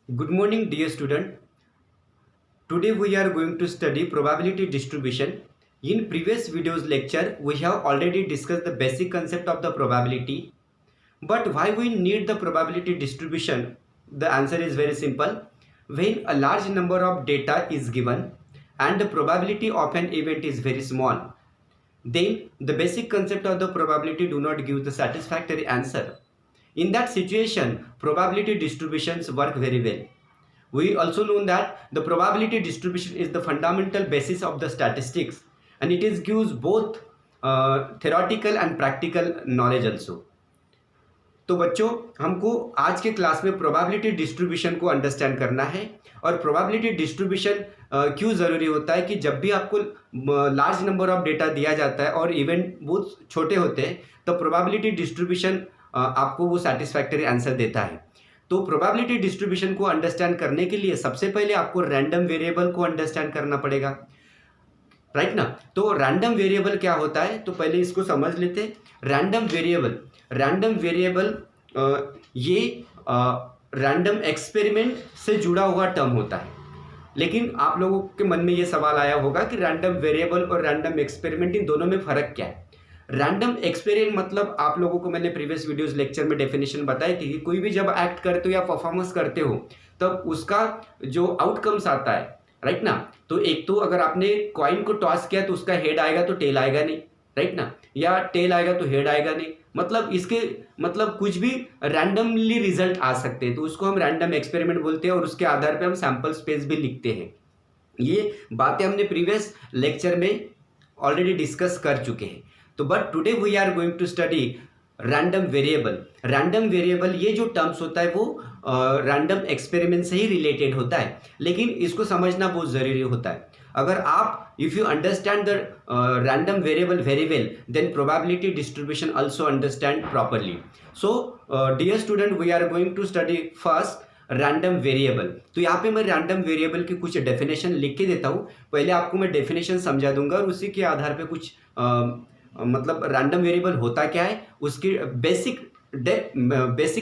Good morning, dear student. Today we are going to study probability distribution. In previous videos lecture, we have already discussed the basic concept of the probability. But why we need the probability distribution? The answer is very simple. When a large number of data is given and the probability of an event is very small, then the basic concept of the probability do not give the satisfactory answer. In that situation, probability distributions work very well. We also know that the probability distribution is the fundamental basis of the statistics, and it is gives both theoretical and practical knowledge also. तो बच्चों, हमको आज के class में probability distribution को understand करना है। और प्रोबेबिलिटी डिस्ट्रीब्यूशन क्यों ज़रूरी होता है कि जब भी आपको लार्ज नंबर ऑफ डेटा दिया जाता है और इवेंट बहुत छोटे होते हैं, तो प्रोबेबिलिटी डिस्ट्रीब्यूशन आपको वो सेटिस्फैक्टरी आंसर देता है। तो प्रोबेबिलिटी डिस्ट्रीब्यूशन को अंडरस्टैंड करने के लिए सबसे पहले आपको रैंडम वेरिएबल को अंडरस्टैंड करना पड़ेगा, राइट ना। तो रैंडम वेरिएबल क्या होता है, तो पहले इसको समझ लेते हैं। रैंडम वेरिएबल ये रैंडम एक्सपेरिमेंट से जुड़ा हुआ टर्म होता है। लेकिन आप लोगों के मन में ये सवाल आया होगा कि रैंडम वेरिएबल और रैंडम एक्सपेरिमेंट इन दोनों में फ़र्क क्या है। रैंडम एक्सपेरिमेंट मतलब आप लोगों को मैंने प्रीवियस वीडियोस लेक्चर में डेफिनेशन बताई थी कि कोई भी जब एक्ट करते हो या परफॉर्मेंस करते हो तब उसका जो आउटकम्स आता है, राइट ना। तो एक तो अगर आपने कॉइन को टॉस किया तो उसका हेड आएगा तो टेल आएगा नहीं, राइट ना, या टेल आएगा तो हेड आएगा नहीं। मतलब इसके मतलब कुछ भी रैंडमली रिजल्ट आ सकते हैं, तो उसको हम रैंडम एक्सपेरिमेंट बोलते हैं और उसके आधार पे हम सैंपल स्पेस भी लिखते हैं। ये बातें हमने प्रीवियस लेक्चर में ऑलरेडी डिस्कस कर चुके हैं। तो but today we are going to study random variable. ये जो टर्म्स होता है वो रैंडम एक्सपेरिमेंट से ही रिलेटेड होता है, लेकिन इसको समझना बहुत ज़रूरी होता है। अगर आप if you understand the random variable very well, then probability distribution also understand properly. So dear student, we are going to study first random variable. तो यहाँ पे मैं रैंडम वेरिएबल की कुछ डेफिनेशन लिख के देता हूँ। पहले आपको मैं डेफिनेशन समझा दूंगा और उसी के आधार पे कुछ मतलब रैंडम वेरिएबल होता क्या है, उसकी बेसिक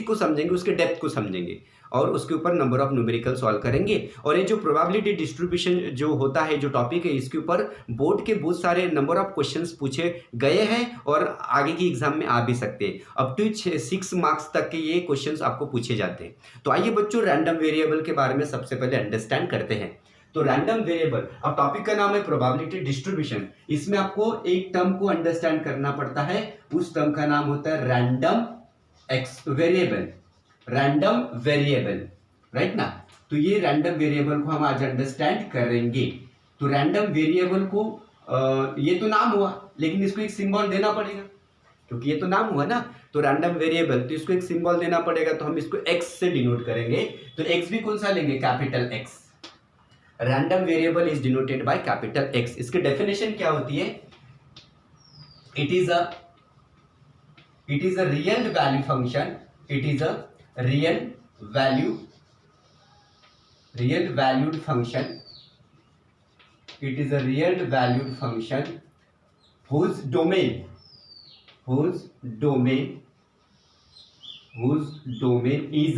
को समझेंगे, उसके डेप्थ को समझेंगे और उसके ऊपर नंबर ऑफ न्यूमेरिकल सॉल्व करेंगे। और ये जो प्रोबेबिलिटी डिस्ट्रीब्यूशन जो होता है, जो टॉपिक है, इसके ऊपर बोर्ड के बहुत सारे नंबर ऑफ क्वेश्चंस पूछे गए हैं और आगे की एग्जाम में आ भी सकते हैं। अप टू 6 मार्क्स तक के ये क्वेश्चंस आपको पूछे जाते हैं। तो आइए बच्चों, रैंडम वेरिएबल के बारे में सबसे पहले अंडरस्टैंड करते हैं। तो रैंडम वेरिएबल, अब टॉपिक का नाम है प्रोबेबिलिटी डिस्ट्रीब्यूशन। इसमें आपको एक टर्म को अंडरस्टैंड करना पड़ता है, उस टर्म का नाम होता है रैंडम वेरिएबल, राइट ना। तो ये रैंडम वेरिएबल को हम आज अंडरस्टैंड करेंगे। तो रैंडम वेरिएबल को ये तो नाम हुआ, लेकिन इसको एक सिंबल देना पड़ेगा, क्योंकि ये तो नाम हुआ ना। तो रैंडम वेरिएबल, तो इसको एक सिंबल देना पड़ेगा। तो हम इसको एक्स से डिनोट करेंगे। तो एक्स भी कौन सा लेंगे, capital x. Random variable is denoted by capital x. इसकी डेफिनेशन क्या होती है, it is a real value function, it is a real valued function, it is a real valued function whose domain is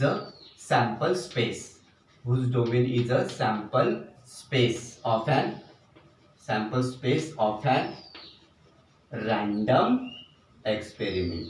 a sample space, whose domain is a sample space of an random experiment।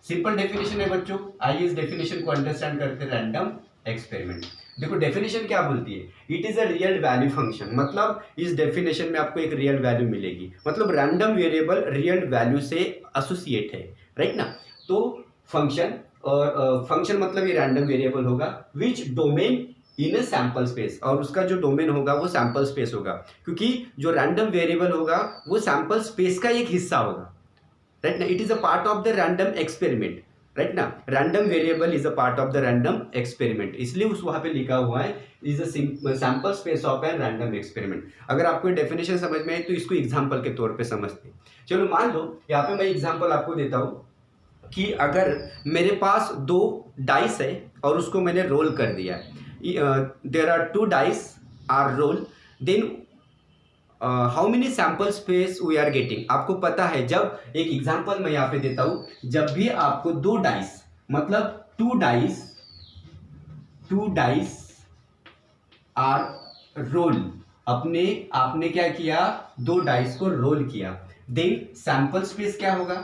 Simple definition है बच्चों। आइए इस definition को understand करते हैं। Random experiment, देखो definition क्या बोलती है, it is a real value function. मतलब इस डेफिनेशन में आपको एक रियल वैल्यू मिलेगी, मतलब रैंडम वेरिएबल रियल वैल्यू से एसोसिएट है, राइट ना। तो फंक्शन, और फंक्शन मतलब ये रैंडम वेरिएबल होगा, which domain in a sample space, और उसका जो डोमेन होगा वो सैंपल स्पेस होगा, क्योंकि जो रैंडम वेरिएबल होगा वो सैंपल स्पेस का एक हिस्सा होगा, राइट ना। It is a part of the random experiment, right ना। Random variable is a part of the random experiment, इसलिए उस वहां पे लिखा हुआ है is a sample space of an random experiment. अगर आपको डेफिनेशन समझ में आए तो इसको एग्जांपल के तौर पे समझते हैं। चलो मान लो यहाँ पे मैं एग्जांपल आपको देता हूँ कि अगर मेरे पास 2 डाइस है और उसको मैंने रोल कर दिया, there are 2 dice are roll, then how many sample space we are getting. आपको पता है, जब एक एग्जांपल मैं यहाँ पे देता हूँ, जब भी आपको दो डाइस मतलब टू डाइस आर रोल, आपने क्या किया, दो डाइस को रोल किया, देन सैंपल स्पेस क्या होगा,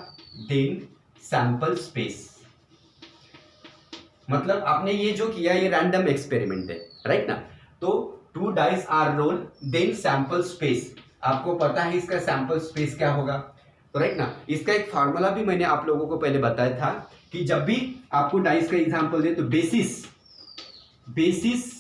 देन सैंपल स्पेस मतलब आपने ये जो किया ये रैंडम एक्सपेरिमेंट है, राइट ना। तो two dice are roll then sample space, आपको पता है इसका सैंपल स्पेस क्या होगा, तो राइट ना। इसका एक फार्मूला भी मैंने आप लोगों को पहले बताया था कि जब भी आपको डाइस का एग्जांपल दे तो बेसिस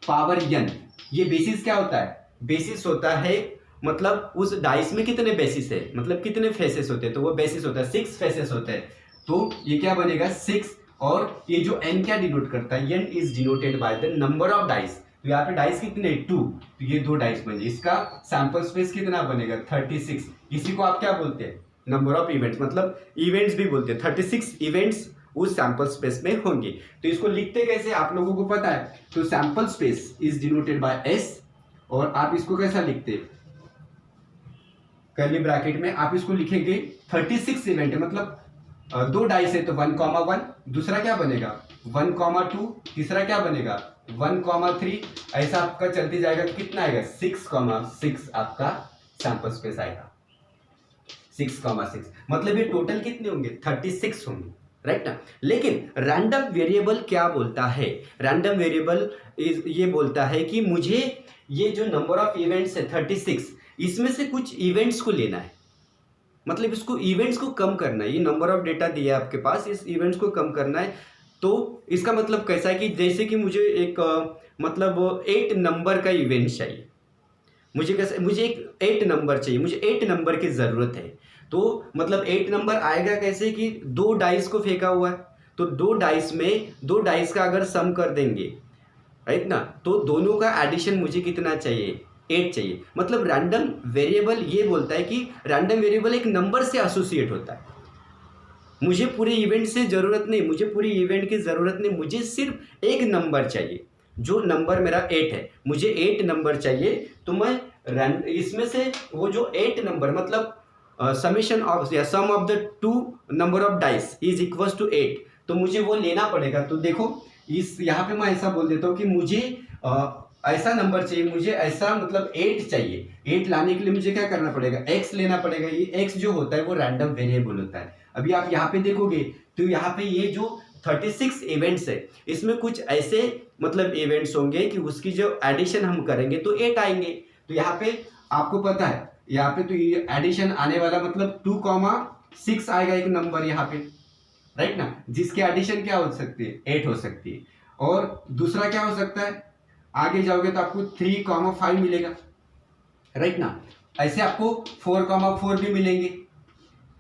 पावर n, ये बेसिस क्या होता है, बेसिस होता है मतलब उस डाइस में कितने बेसिस है, मतलब कितने फेसेस होते हैं, तो वो बेसिस होता है 6 फेसेस होते हैं, तो ये क्या बनेगा 6, और ये जो n क्या डिनोट करता है, n is denoted by the number of dice, तो यहाँ पे डाइस कितने 2, तो ये 2 डाइस बने, इसका सैंपल स्पेस कितना बनेगा 36, इसी को आप क्या बोलते हैं, नंबर ऑफ इवेंट्स, मतलब इवेंट्स भी बोलते हैं, 36 इवेंट्स उस सैंपल स्पेस में होंगे। तो इसको लिखते कैसे आप लोगों को पता है, तो sample space is denoted by s, और आप इसको कैसा लिखते हैं, कर्ली ब्रैकेट में आप इसको लिखेंगे 36 इवेंट है, मतलब दो डाइस है तो 1,1, दूसरा क्या बनेगा 1,2, तीसरा क्या बनेगा 1,3, ऐसा आपका चलते जाएगा, कितना आएगा 6,6 आपका सैंपल स्पेस आएगा 6,6, मतलब ये टोटल कितने होंगे 36 होंगे, राइट ना। लेकिन रैंडम वेरिएबल क्या बोलता है, रैंडम वेरिएबल ये बोलता है कि मुझे ये जो नंबर ऑफ इवेंट्स है 36, इसमें से कुछ इवेंट्स को लेना है, मतलब इसको इवेंट्स को कम करना है, ये नंबर ऑफ डेटा दिया है आपके पास, इस इवेंट्स को कम करना है। तो इसका मतलब कैसा है कि जैसे कि मुझे एक मतलब 8 नंबर का इवेंट चाहिए, मुझे एक 8 नंबर चाहिए, मुझे 8 नंबर की ज़रूरत है, तो मतलब 8 नंबर आएगा कैसे कि 2 डाइस को फेंका हुआ है, तो 2 डाइस में 2 डाइस का अगर सम कर देंगे, राइट ना, तो दोनों का एडिशन मुझे कितना चाहिए 8 चाहिए। मतलब रैंडम वेरिएबल ये बोलता है कि रैंडम वेरिएबल एक नंबर से एसोसिएट होता है, मुझे पूरे इवेंट से ज़रूरत नहीं, मुझे पूरी इवेंट की ज़रूरत नहीं, मुझे सिर्फ एक नंबर चाहिए, जो नंबर मेरा 8 है, मुझे 8 नंबर चाहिए, तो मैं इसमें से वो जो 8 नंबर मतलब समेशन ऑफ या sum of the 2 number of dice is equals to 8, तो मुझे वो लेना पड़ेगा। तो देखो इस यहाँ पे मैं ऐसा बोल देता हूँ कि मुझे ऐसा नंबर चाहिए, मुझे ऐसा मतलब 8 चाहिए, 8 लाने के लिए मुझे क्या करना पड़ेगा x लेना पड़ेगा, ये x जो होता है वो रैंडम वेरिएबल होता है। अभी आप यहाँ पे देखोगे तो यहाँ पे ये जो 36 इवेंट्स है, इसमें कुछ ऐसे मतलब इवेंट्स होंगे कि उसकी जो एडिशन हम करेंगे तो 8 आएंगे, तो यहाँ पे आपको पता है यहाँ पे तो ये एडिशन आने वाला मतलब 2,6 आएगा एक नंबर यहाँ पे, राइट ना, जिसकी एडिशन क्या हो सकती है 8 हो सकती है, और दूसरा क्या हो सकता है, आगे जाओगे तो आपको 3,5 मिलेगा, राइट ना, ऐसे आपको 4,4 भी मिलेंगे,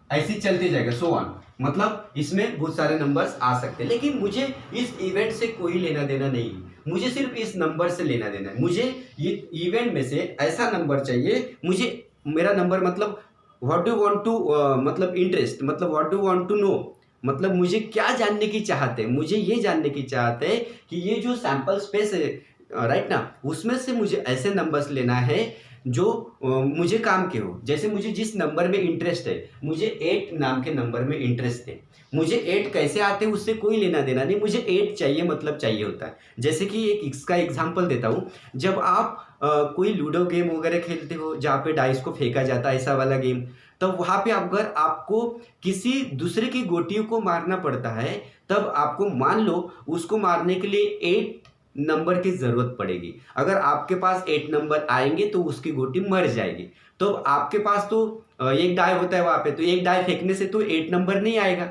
ऐसे चलते जाएगा सो ऑन, मतलब इसमें बहुत सारे नंबर्स आ सकते हैं। लेकिन मुझे इस इवेंट से कोई लेना देना नहीं, मुझे सिर्फ इस नंबर से लेना देना है, मुझे ये इवेंट में से ऐसा नंबर चाहिए, मुझे मेरा नंबर मतलब व्हाट डू वांट टू मतलब इंटरेस्ट, मतलब what do want to know, मतलब मुझे क्या जानने की चाहते हैं, मुझे ये जानने की चाहते हैं कि ये जो सैंपल स्पेस है, राइट ना, उसमें से मुझे ऐसे नंबर्स लेना है जो मुझे काम के हो, जैसे मुझे जिस नंबर में इंटरेस्ट है, मुझे 8 नाम के नंबर में इंटरेस्ट है, मुझे 8 कैसे आते हैं उससे कोई लेना देना नहीं, मुझे 8 चाहिए मतलब चाहिए होता है। जैसे कि एक इसका एग्जांपल देता हूँ, जब आप कोई लूडो गेम वगैरह खेलते हो जहाँ पे डाइस को फेंका जाता है, ऐसा वाला गेम, तब वहाँ पे अगर आपको किसी दूसरे की गोटियों को मारना पड़ता है, तब आपको मान लो उसको मारने के लिए 8 नंबर की ज़रूरत पड़ेगी। अगर आपके पास 8 नंबर आएंगे तो उसकी गोटी मर जाएगी, तो आपके पास तो एक डाई होता है वहाँ पे, तो एक डाई फेंकने से तो 8 नंबर नहीं आएगा,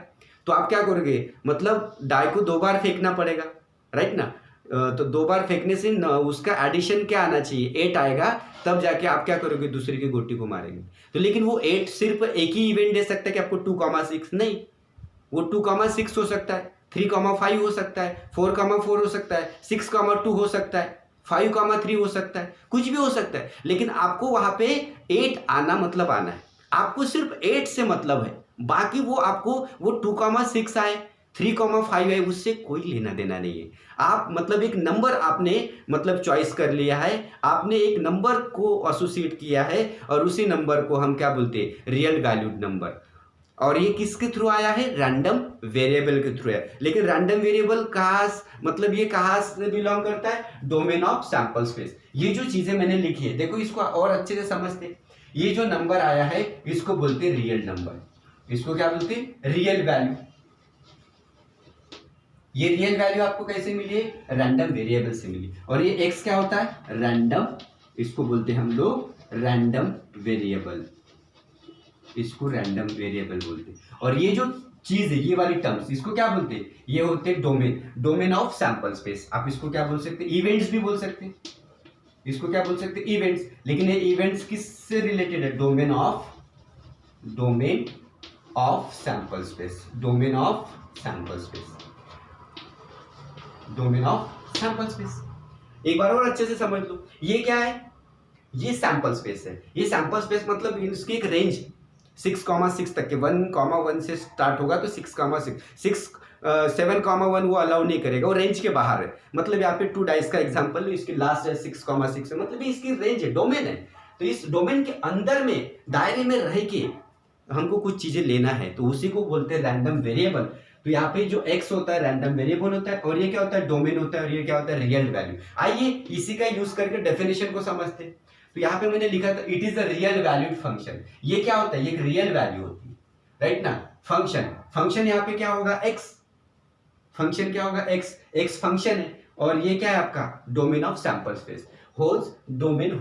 तो आप क्या करोगे, मतलब डाई को 2 बार फेंकना पड़ेगा, राइट ना, तो 2 बार फेंकने से उसका एडिशन क्या आना चाहिए 8 आएगा, तब जाके आप क्या करोगे दूसरे की गोटी को मारेंगे। तो लेकिन वो 8 सिर्फ एक ही इवेंट दे सकता है कि आपको 2,6 नहीं, वो 2,6 हो सकता है, 3,5 हो सकता है, 4,4 हो सकता है, 6,2 हो सकता है, 5,3 हो सकता है, कुछ भी हो सकता है, लेकिन आपको वहाँ पे 8 आना मतलब आना है, आपको सिर्फ 8 से मतलब है, बाकी वो आपको वो 2,6 आए, 3,5 है उससे कोई लेना देना नहीं है। आप मतलब एक नंबर आपने मतलब चॉइस कर लिया है, आपने एक नंबर को एसोसिएट किया है और उसी नंबर को हम क्या बोलते हैं, रियल वैल्यूड नंबर। और ये किसके थ्रू आया है, रैंडम वेरिएबल के थ्रू है। लेकिन रैंडम वेरिएबल कहाँ मतलब ये कहाँ से बिलोंग करता है, डोमेन ऑफ सैंपल स्पेस। ये जो चीजें मैंने लिखी है देखो इसको और अच्छे से समझते। ये जो नंबर आया है इसको बोलते हैं रियल नंबर, इसको क्या बोलते हैं, रियल वैल्यू। ये रियल वैल्यू आपको कैसे मिली है, रैंडम वेरिएबल से मिली। और ये एक्स क्या होता है, रैंडम, इसको बोलते हैं हम लोग रैंडम वेरिएबल, इसको रैंडम वेरिएबल बोलते हैं। और ये जो चीज है, ये वाली टर्म्स, इसको क्या बोलते हैं, ये होते हैं domain, domain of sample space. आप इसको क्या बोल सकते हैं, इवेंट्स भी बोल सकते हैं, इसको क्या बोल सकते हैं, इवेंट्स। लेकिन ये इवेंट्स किससे रिलेटेड है, domain of sample space, domain of sample space, domain of sample space. एक बार और अच्छे से समझ लो, ये क्या है, ये सैंपल स्पेस है। ये सैंपल स्पेस मतलब इसकी एक रेंज 6,6 तक के, 1,1 से स्टार्ट होगा तो 6,6, 7,1 वो अलाउ नहीं करेगा, वो रेंज के बाहर है। मतलब यहाँ पे 2 डाइस का एग्जांपल लो, इसकी लास्ट है 6,6 है, मतलब इसकी रेंज है, डोमेन है। तो इस डोमेन के अंदर में, दायरे में रह के हमको कुछ चीजें लेना है, तो उसी को बोलते हैं रैंडम वेरिएबल। तो यहाँ पे जो x होता है रैंडम वेरिएबल होता है, और ये क्या होता है, डोमेन होता है, और ये क्या होता है, रियल वैल्यू। आइए इसी का यूज करके डेफिनेशन को समझते हैं। तो यहाँ पे मैंने लिखा था it is a real valued function. ये क्या होता है, ये एक रियल वैल्यू होती है, राइट ना। फंक्शन यहाँ पे क्या होगा, x, फंक्शन क्या होगा, x फंक्शन है, और ये क्या है आपका domain of sample space, whose domain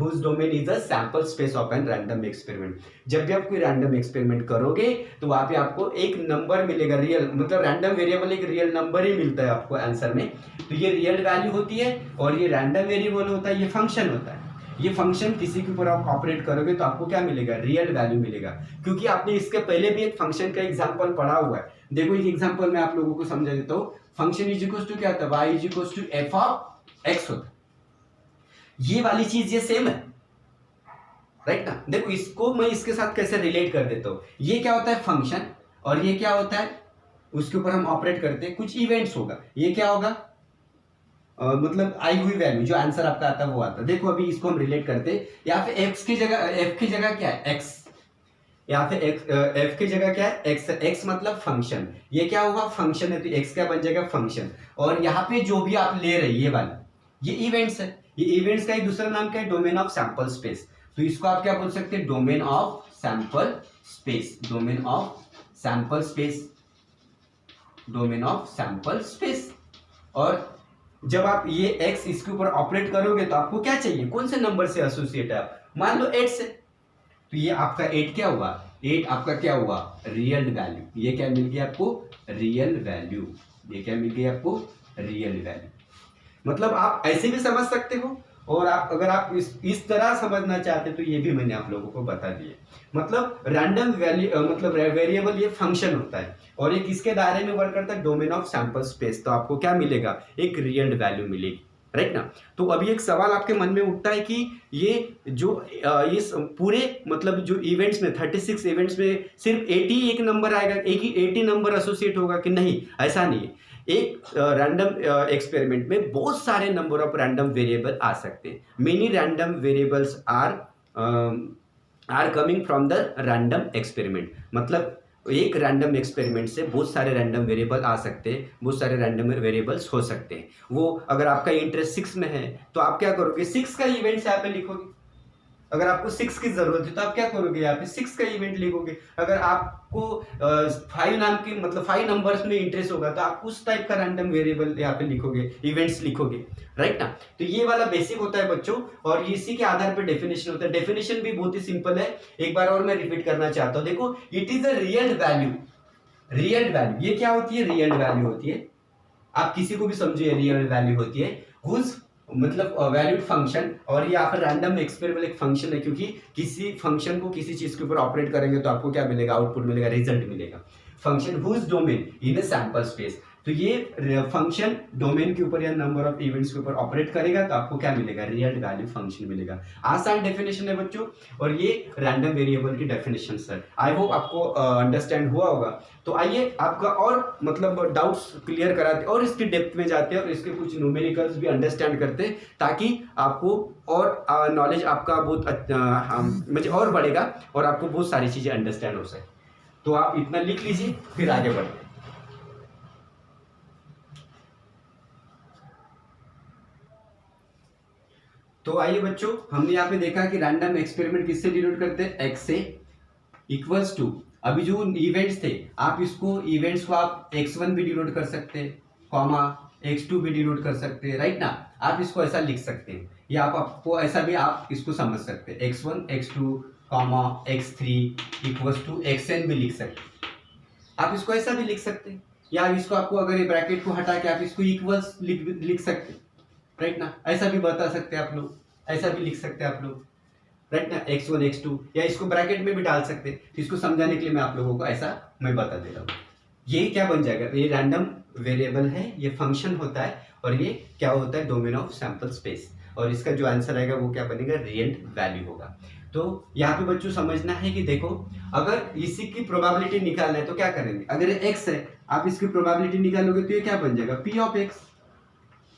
is a sample space of an random experiment। जब भी आप कोई रैंडम एक्सपेरिमेंट करोगे तो वहां पे आपको एक नंबर मिलेगा, रियल मतलब रैंडम वेरिएबल एक रियल नंबर ही मिलता है आपको आंसर में। तो ये रियल वैल्यू होती है, और ये रैंडम वेरिएबल होता है, ये फंक्शन होता है। ये फंक्शन किसी के ऊपर आप ऑपरेट करोगे तो आपको क्या मिलेगा, रियल वैल्यू मिलेगा, क्योंकि आपने इसके पहले भी एक फंक्शन का एग्जांपल पढ़ा हुआ है। देखो एक एग्जांपल मैं आप लोगों को समझा देता हूँ। फंक्शन इज इक्वल टू क्या होता है, y is equal to f of x होता है। ये वाली चीज ये सेम है, राइट ना। देखो इसको मैं इसके साथ कैसे रिलेट कर देता हूँ। ये क्या होता है, फंक्शन, और ये क्या होता है, उसके ऊपर हम ऑपरेट करते हैं, कुछ इवेंट्स होगा। ये क्या होगा, मतलब आई हुई वैल्यू, जो आंसर आपका आता है वो आता है। देखो अभी इसको हम रिलेट करते हैं। यहाँ पे f की जगह क्या है, x। यहाँ पे f की जगह क्या है, x मतलब फंक्शन। ये क्या होगा, फंक्शन है, तो x क्या बन जाएगा, फंक्शन। और यहाँ पे जो भी आप ले रहे हैं ये वाला, ये इवेंट्स है। ये इवेंट्स का एक दूसरा नाम क्या है, डोमेन ऑफ सैंपल स्पेस। तो इसको आप क्या बोल सकते हैं, domain of sample space, domain of sample space, domain of sample space. और जब आप ये x इसके ऊपर ऑपरेट करोगे तो आपको क्या चाहिए, कौन से नंबर से एसोसिएट है, आप मान लो 8 से, तो ये आपका 8 क्या हुआ, 8 आपका क्या हुआ, रियल वैल्यू। ये क्या मिल गया आपको, रियल वैल्यू। ये क्या मिल गया आपको, रियल वैल्यू। मतलब आप ऐसे भी समझ सकते हो, और आप अगर आप इस तरह समझना चाहते तो ये भी मैंने आप लोगों को बता दिया। मतलब रैंडम वैल्यू मतलब वेरिएबल ये फंक्शन होता है, और ये किसके दायरे में वर्क करता है, डोमेन ऑफ सैंपल स्पेस। तो आपको क्या मिलेगा, एक रियल वैल्यू मिलेगी, राइट ना। तो अभी एक सवाल आपके मन में उठता है कि ये जो इस पूरे मतलब जो इवेंट्स में 36 इवेंट्स में सिर्फ 80 एक नंबर आएगा, एक ही 80 नंबर एसोसिएट होगा कि नहीं, ऐसा नहीं है। एक रैंडम एक्सपेरिमेंट में बहुत सारे नंबर ऑफ रैंडम वेरिएबल आ सकते हैं। Many random variables are coming from the random experiment. मतलब एक रैंडम एक्सपेरिमेंट से बहुत सारे रैंडम वेरिएबल आ सकते हैं, बहुत सारे रैंडम वेरिएबल्स हो सकते हैं। वो अगर आपका इंटरेस्ट 6 में है तो आप क्या करोगे, 6 का इवेंट्स यहाँ पे लिखोगे। अगर आपको 6 की जरूरत है तो आप क्या करोगे, यहाँ पे 6 का इवेंट लिखोगे। अगर आपको 5 नाम के मतलब 5 नंबर्स में इंटरेस्ट होगा तो आप उस टाइप का रैंडम वेरिएबल यहाँ पे लिखोगे, इवेंट्स लिखोगे, राइट ना। तो ये वाला बेसिक होता है बच्चों, और इसी के आधार पर डेफिनेशन होता है। डेफिनेशन भी बहुत ही सिंपल है, एक बार और मैं रिपीट करना चाहता हूँ। देखो it is a real value, real value ये क्या होती है, रियल वैल्यू होती है। आप किसी को भी समझिए, रियल वैल्यू होती है हुज मतलब वैल्यूड फंक्शन। और ये आप रैंडम एक्सपेरिमेंट एक फंक्शन है, क्योंकि किसी फंक्शन को किसी चीज के ऊपर ऑपरेट करेंगे तो आपको क्या मिलेगा, आउटपुट मिलेगा, रिजल्ट मिलेगा। Function whose domain in a sample space, तो ये फंक्शन डोमेन के ऊपर या नंबर ऑफ इवेंट्स के ऊपर ऑपरेट करेगा तो आपको क्या मिलेगा, रियल वैल्यू फंक्शन मिलेगा। आसान डेफिनेशन है बच्चों, और ये रैंडम वेरिएबल की डेफिनेशन है। आई होप आपको अंडरस्टैंड हुआ होगा। तो आइए आपका और मतलब डाउट्स क्लियर कराते और इसकी डेप्थ में जाते हैं और इसके कुछ न्यूमेरिकल्स भी अंडरस्टैंड करते हैं, ताकि आपको और नॉलेज आपका बहुत मुझे और बढ़ेगा और आपको बहुत सारी चीजें अंडरस्टैंड हो सके। तो आप इतना लिख लीजिए, फिर आगे बढ़ते हैं। तो आइए बच्चों, हमने यहाँ पे देखा कि रैंडम एक्सपेरिमेंट किससे डिनोट करते हैं, एक्स से इक्वल्स टू, अभी जो इवेंट्स थे आप इसको इवेंट्स को आप x1 भी डिनोट कर सकते हैं, कॉमा x2 भी डिनोट कर सकते हैं, राइट ना। आप इसको ऐसा लिख सकते हैं, या आपको ऐसा भी आप इसको समझ सकते हैं, x1 x2 comma x3 equals to xn भी लिख सकते हैं। आप इसको ऐसा भी लिख सकते हैं, या इसको आपको अगर ये ब्रैकेट को हटा के आप इसको इक्वल्स लिख सकते हैं, राइट ना। ऐसा भी बता सकते हैं आप लोग, ऐसा भी लिख सकते हैं आप लोग, राइट ना, x1 x2, या इसको ब्रैकेट में भी डाल सकते हैं। तो इसको समझाने के लिए मैं आप लोगों को ऐसा मैं बता दे रहा हूँ। ये क्या बन जाएगा, ये रैंडम वेरिएबल है, ये फंक्शन होता है, और ये क्या होता है, डोमेन ऑफ सैंपल स्पेस, और इसका जो आंसर आएगा वो क्या बनेगा, रियल वैल्यू होगा। तो यहाँ पे बच्चों समझना है कि देखो, अगर इसी की प्रोबेबिलिटी निकालना है तो क्या करेंगे, अगर ये x है आप इसकी प्रोबेबिलिटी निकालोगे तो ये क्या बन जाएगा, p ऑफ x,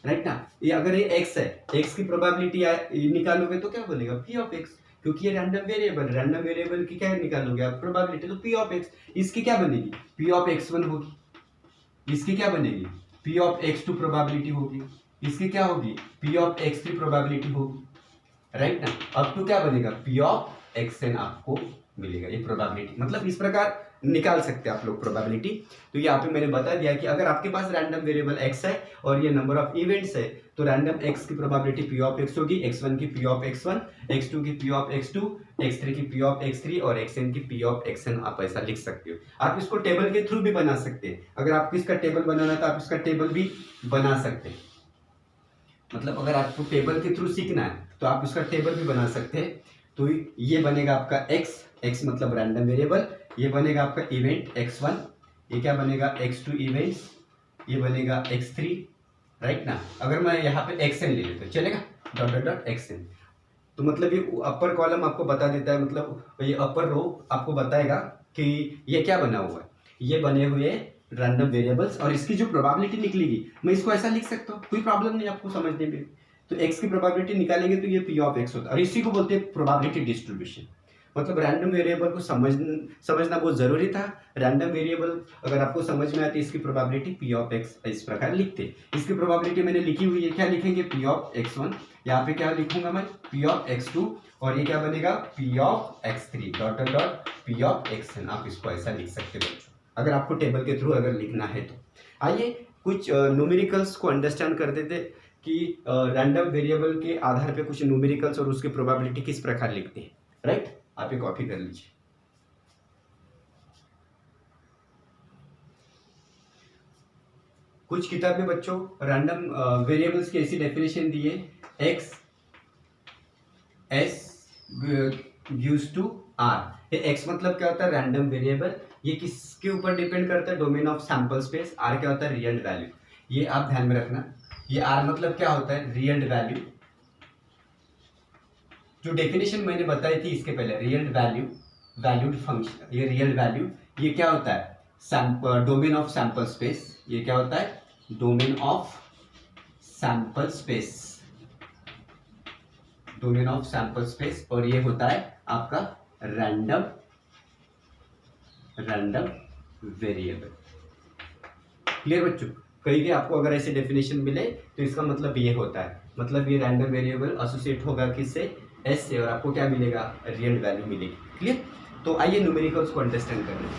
राइट ना। ये अगर ये x है, x की प्रोबेबिलिटी निकालोगे तो क्या बनेगा, p ऑफ x, क्योंकि ये रैंडम वेरिएबल की क्या निकालोगे आप, प्रोबेबिलिटी, तो p ऑफ x, इसकी क्या बनेगी, p ऑफ x1 होगी, इसकी क्या बनेगी, p ऑफ x2 प्रोबेबिलिटी होगी, इसकी क्या होगी, p ऑफ x3 प्रोबेबिलिटी होगी, राइट ना। अब तो क्या बनेगा, p ऑफ xn आपको मिलेगा, ये प्रोबेबिलिटी, मतलब इस प्रकार निकाल सकते हैं आप लोग प्रोबेबिलिटी। तो यहाँ पे मैंने बता दिया कि अगर आपके पास रैंडम वेरिएबल x है और ये नंबर ऑफ इवेंट्स है, तो रैंडम x की प्रोबेबिलिटी p ऑफ x होगी, x1 की p ऑफ x1, x2 की p ऑफ x2, x3 की p ऑफ x3 और xn की p ऑफ xn आप ऐसा लिख सकते हो। आप इसको टेबल के थ्रू भी बना सकते हैं, अगर आपको इसका टेबल बनाना है तो आप इसका टेबल भी बना सकते हैं। मतलब अगर आपको टेबल के थ्रू सीखना है तो आप इसका टेबल भी बना सकते हैं। तो ये बनेगा आपका x मतलब रैंडम वेरिएबल, ये बनेगा आपका इवेंट x1, ये क्या बनेगा x2 इवेंट्स, ये बनेगा x3, राइट ना। अगर मैं यहाँ पे xn ले लेता हूँ चलेगा, डॉट डॉट डॉट xn, तो मतलब ये अपर कॉलम आपको बता देता है, मतलब ये अपर रो आपको बताएगा कि ये क्या बना हुआ है, ये बने हुए रैंडम वेरिएबल्स, और इसकी जो प्रोबेबिलिटी निकलेगी मैं इसको ऐसा लिख सकता हूँ, कोई प्रॉब्लम नहीं आपको समझने में। तो x की प्रोबेबिलिटी निकालेंगे तो ये p ऑफ x होता है, और इसी को बोलते हैं प्रोबेबिलिटी डिस्ट्रीब्यूशन। मतलब रैंडम वेरिएबल को समझना बहुत जरूरी था। रैंडम वेरिएबल अगर आपको समझ में आती है, इसकी प्रोबेबिलिटी p ऑफ x इस प्रकार लिखते हैं। इसकी प्रोबेबिलिटी मैंने लिखी हुई है, क्या लिखेंगे, p ऑफ x1, यहाँ पे क्या लिखूंगा मैं, p ऑफ x2, और ये क्या बनेगा, p of x3 dot dot dot p of xn। आप इसको ऐसा लिख सकते हो बच्चों, अगर आपको टेबल के थ्रू अगर लिखना है तो। आइए कुछ न्यूमेरिकल्स को अंडरस्टैंड कर देते कि रैंडम वेरिएबल के आधार पे कुछ न्यूमेरिकल्स और उसकी प्रोबेबिलिटी किस प्रकार लिखते हैं, राइट। आप ये कॉपी कर लीजिए। कुछ किताब में बच्चों रैंडम वेरिएबल्स की ऐसी डेफिनेशन दी है, x s gives to r। ये x मतलब क्या होता है, रैंडम वेरिएबल, ये किसके ऊपर डिपेंड करता है, domain of sample space. r क्या होता है, रियल वैल्यू, ये आप ध्यान में रखना। ये r मतलब क्या होता है, रियल वैल्यू। जो डेफिनेशन मैंने बताई थी इसके पहले, रियल वैल्यू, वैल्यूड फंक्शन, ये रियल वैल्यू, ये क्या होता है, डोमेन ऑफ सैंपल स्पेस। ये क्या होता है, domain of sample space, domain of sample space, और ये होता है आपका रैंडम वेरिएबल। क्लियर बच्चों, कहीं भी आपको अगर ऐसे डेफिनेशन मिले तो इसका मतलब ये होता है, मतलब ये रैंडम वेरिएबल एसोसिएट होगा किससे, एस से, और आपको क्या मिलेगा, रियल वैल्यू मिलेगी। क्लियर। तो आइए न्यूमेरिकल्स को अंडरस्टैंड कर लें।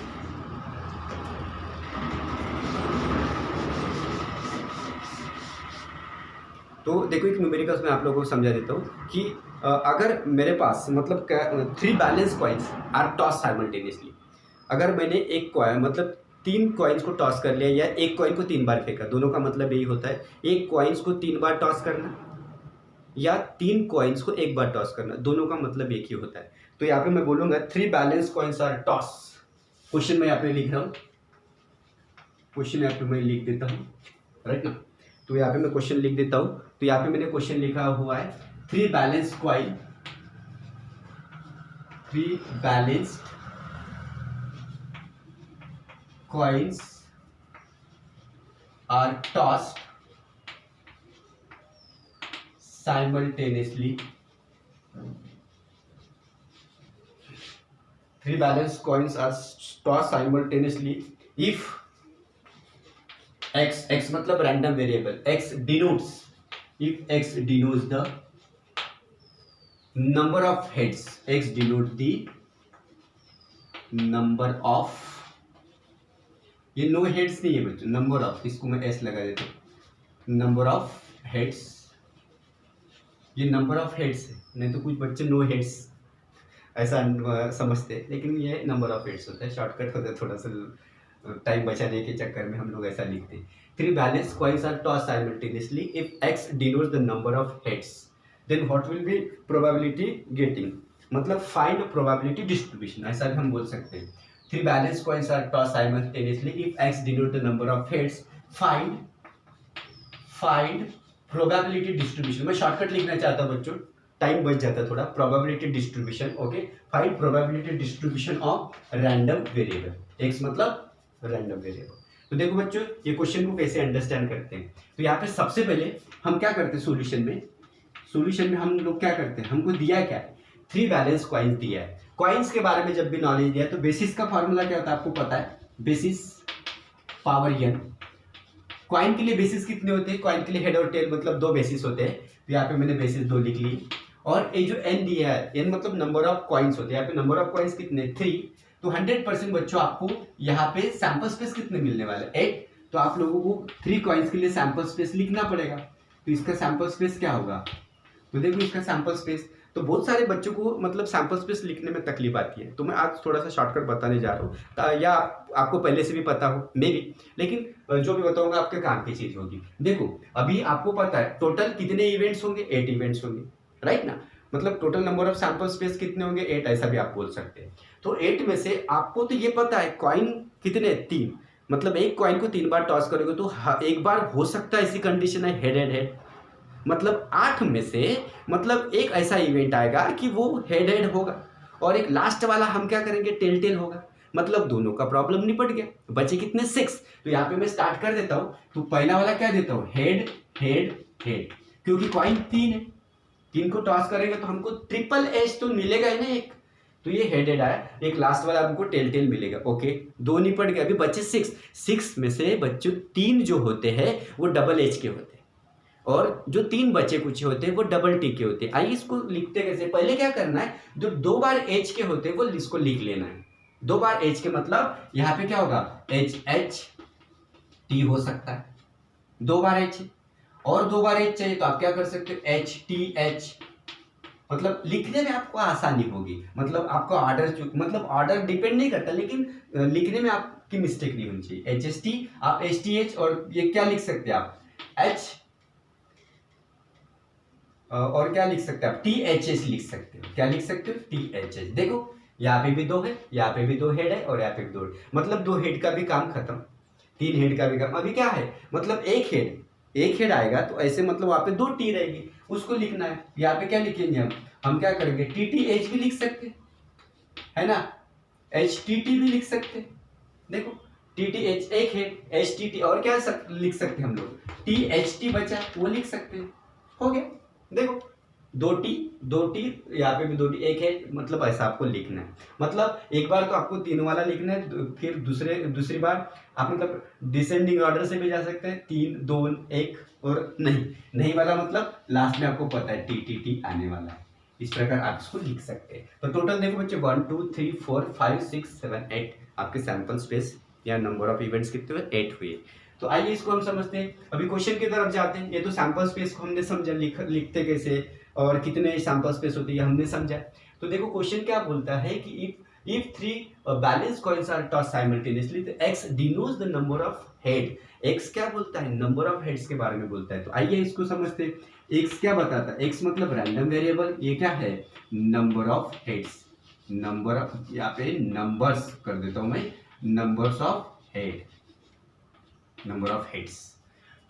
तो देखो एक न्यूमेरिकल्स मैं आप लोगों को समझा देता हूँ कि अगर मेरे पास मतलब 3 balance coins are toss simultaneously, अगर मैंने एक कॉइन मतलब 3 कॉइन्स को टॉस कर लिया, या एक कॉइन को 3 बार फेंका, दोनों का मतलब यही होता है, एक कॉइन्स को 3 बार टॉस करना या 3 कॉइन्स को 1 बार टॉस करना, दोनों का मतलब एक ही होता है। तो यहाँ पे मैं बोलूंगा 3 balance coins are toss. Question में यहाँ पे लिख रहा हूँ, क्वेश्चन यहाँ पे मैं लिख देता हूँ, राइट ना। तो यहाँ पे मैं क्वेश्चन लिख देता हूँ। तो यहाँ पे मैंने क्वेश्चन लिखा हुआ है, three balanced coins are tossed simultaneously. Three balanced coins are tossed simultaneously if x मतलब random variable, x denotes the number of heads, x denote the number of, ये नो हेड्स नहीं है बच्चों, नंबर ऑफ, इसको मैं S लगा देता हूँ, नंबर ऑफ हेड्स, ये नंबर ऑफ हेड्स है, नहीं तो कुछ बच्चे नो हेड्स ऐसा समझते हैं, लेकिन ये नंबर ऑफ हेड्स होता है, शॉर्टकट होता है, थोड़ा सा टाइम बचाने के चक्कर में हम लोग ऐसा लिखते हैं। Three balance coins are toss simultaneously if X denotes the number of heads, then what will be probability getting, मतलब फाइंड प्रोबेबिलिटी डिस्ट्रीब्यूशन, ऐसा भी हम बोल सकते हैं। Three balance coins are toss simultaneously if X denote the number of heads, find probability distribution. मैं shortcut लिखना चाहता हूँ बच्चों, टाइम बच जाता है थोड़ा। Probability distribution, okay, find probability distribution of random variable, x मतलब रैंडम वेरिएबल। तो देखो बच्चों, ये क्वेश्चन को कैसे अंडरस्टैंड करते हैं। तो यहाँ पे सबसे पहले हम क्या करते हैं, सॉल्यूशन में हम लोग क्या करते हैं, हमको दिया क्या है, थ्री बैलेंस कॉइन्स दिया है। कॉइन्स के बारे में जब भी नॉलेज दिया है तो बेसिस का फॉर्मूला क्या होता है आपको पता है, बेसिस पावर एन। कॉइन के लिए बेसिस कितने होते हैं, कॉइन के लिए हेड और टेल मतलब दो बेसिस होते हैं, तो यहाँ पे मैंने बेसिस दो लिख ली। और ये जो एन दिया है, एन मतलब नंबर ऑफ कॉइन्स होते हैं, यहाँ पे नंबर ऑफ कॉइन्स कितने, 3। तो 100% बच्चों आपको यहाँ पे सैंपल स्पेस कितने मिलने वाले, 8। तो आप लोगों को 3 कॉइन्स के लिए सैंपल स्पेस लिखना पड़ेगा। तो इसका सैंपल स्पेस क्या होगा, तो देखो इसका सैंपल स्पेस, तो बहुत सारे बच्चों को मतलब सैंपल स्पेस लिखने में तकलीफ आती है, तो मैं आज थोड़ा सा शॉर्टकट बताने जा रहा हूँ, या आपको पहले से भी पता हो मे भी, लेकिन जो भी बताऊंगा आपके काम की चीज होगी। देखो अभी आपको पता है टोटल कितने इवेंट्स होंगे, 8 इवेंट्स होंगे, राइट ना। मतलब total number of sample space कितने होंगे, 8, ऐसा भी आप बोल सकते हैं। तो 8 में से आपको तो ये पता है कॉइन कितने, 3, मतलब एक कॉइन को 3 बार टॉस करोगे तो एक बार हो सकता है, ऐसी कंडीशन है हेड एंड हेड, मतलब 8 में से मतलब एक ऐसा इवेंट आएगा कि वो हेड हेड होगा, और एक लास्ट वाला हम क्या करेंगे, टेल टेल होगा, मतलब दोनों का प्रॉब्लम निपट गया। बचे कितने, 6। तो यहाँ पे मैं स्टार्ट कर देता हूँ। तो पहला वाला क्या देता हूँ, हेड हेड हेड, क्योंकि कॉइन 3 है, 3 को टॉस करेंगे तो हमको ट्रिपल एज तो मिलेगा ही ना एक, तो ये हेड हेड आया, एक लास्ट वाला हमको टेल टेल मिलेगा, ओके। 2 निपट गया, अभी बचे 6 में से बच्चों 3 जो होते हैं वो डबल एज के होते हैं, और जो 3 बचे कुछ होते हैं वो डबल टी के होते हैं। आइए इसको लिखते कैसे, पहले क्या करना है, जो 2 बार एच के होते हैं वो इसको लिख लेना है। 2 बार एच के मतलब यहाँ पे क्या होगा, एच एच टी हो सकता है, 2 बार एच, और 2 बार एच चाहिए तो आप क्या कर सकते हो, एच टी एच, मतलब लिखने में आपको आसानी होगी, मतलब आपको ऑर्डर, मतलब ऑर्डर डिपेंड नहीं करता, लेकिन लिखने में आपकी मिस्टेक नहीं होनी चाहिए। एच एच टी, आप एच टी एच, और ये क्या लिख सकते हैं आप, एच, और क्या लिख सकते हैं आप, टी एच एच लिख सकते हो, क्या लिख सकते हो, टी एच एच। देखो यहाँ पे भी 2 है, यहाँ पे भी 2 हेड है, और यहाँ पे भी 2, मतलब 2 हेड का भी काम खत्म, 3 हेड का भी काम। अभी क्या है, मतलब एक हेड आएगा तो ऐसे मतलब वहाँ पे 2 टी रहेगी, उसको लिखना है। यहाँ पे क्या लिखेंगे हम क्या करेंगे, टी टी एच भी लिख सकते है ना, एच टी टी भी लिख सकते, देखो टी टी एच एक हेड, एच टी टी, और क्या लिख सकते हम लोग, टी एच टी बचा वो लिख सकते हैं, हो गया। देखो 2 टी, यहाँ पे भी 2 टी, एक है, मतलब ऐसा आपको लिखना है। मतलब एक बार तो आपको 3 वाला लिखना है, फिर दूसरी बार आप मतलब डिसेंडिंग ऑर्डर से भी जा सकते हैं, 3 2 1, और नहीं वाला मतलब लास्ट में आपको पता है टी टी टी आने वाला है, इस प्रकार आप इसको लिख सकते हैं। तो टोटल देखो बच्चे 1 2 3 4 5 6 7 8 आपके सैंपल स्पेस या नंबर ऑफ इवेंट्स कितने हुए, 8 हुए। तो आइए इसको हम समझते हैं। अभी क्वेश्चन की तरफ जाते हैं। ये तो सैंपल स्पेस को हमने समझा, लिखते कैसे और कितने सैंपल स्पेस होती है हमने समझा। तो देखो क्वेश्चन क्या बोलता है कि if 3 balance coins are tossed simultaneously तो x denotes the number of head. x क्या बोलता है, नंबर ऑफ हेड्स के बारे में बोलता है। तो आइए इसको समझते हैं। x क्या बताता है, x मतलब रैंडम वेरिएबल, ये क्या है, number of heads, number of, यहाँ पे नंबर्स कर देता हूं मैं, numbers of head, number of heads.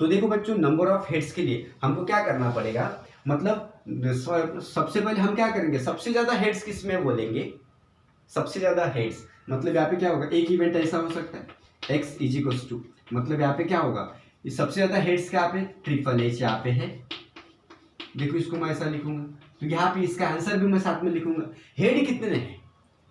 तो देखो बच्चों, नंबर ऑफ हेड्स के लिए हमको क्या करना पड़ेगा, मतलब सबसे पहले हम क्या करेंगे, सबसे ज्यादा हेड्स किस में बोलेंगे, सबसे ज्यादा हेड्स मतलब यहाँ पे क्या होगा, एक इवेंट ऐसा हो सकता है एक्स इज इक्वल्स टू, मतलब यहाँ पे क्या होगा, ये सबसे ज्यादा हेड्स क्या पे ट्रिपल एच यहाँ पे है। देखो इसको मैं ऐसा लिखूंगा, तो यहाँ पे इसका आंसर भी मैं साथ में लिखूंगा। हेड कितने हैं,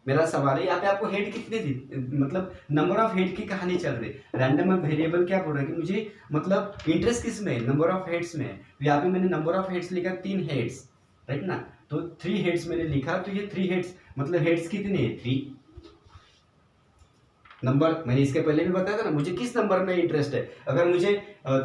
मेरा सवाल है यहाँ पे आपको हेड कितने दी, मतलब नंबर ऑफ हेड की कहानी चल रही है। रैंडम वेरिएबल क्या बोल रहा है कि मुझे मतलब इंटरेस्ट किस में है, नंबर ऑफ हेड्स में है। तो यहाँ पे मैंने नंबर ऑफ हेड्स लिखा 3 हेड्स, राइट ना, तो 3 हेड्स मैंने लिखा, तो ये 3 हेड्स मतलब हेड्स कितने हैं 3 नंबर। मैंने इसके पहले भी बताया था ना, मुझे किस नंबर में इंटरेस्ट है। अगर मुझे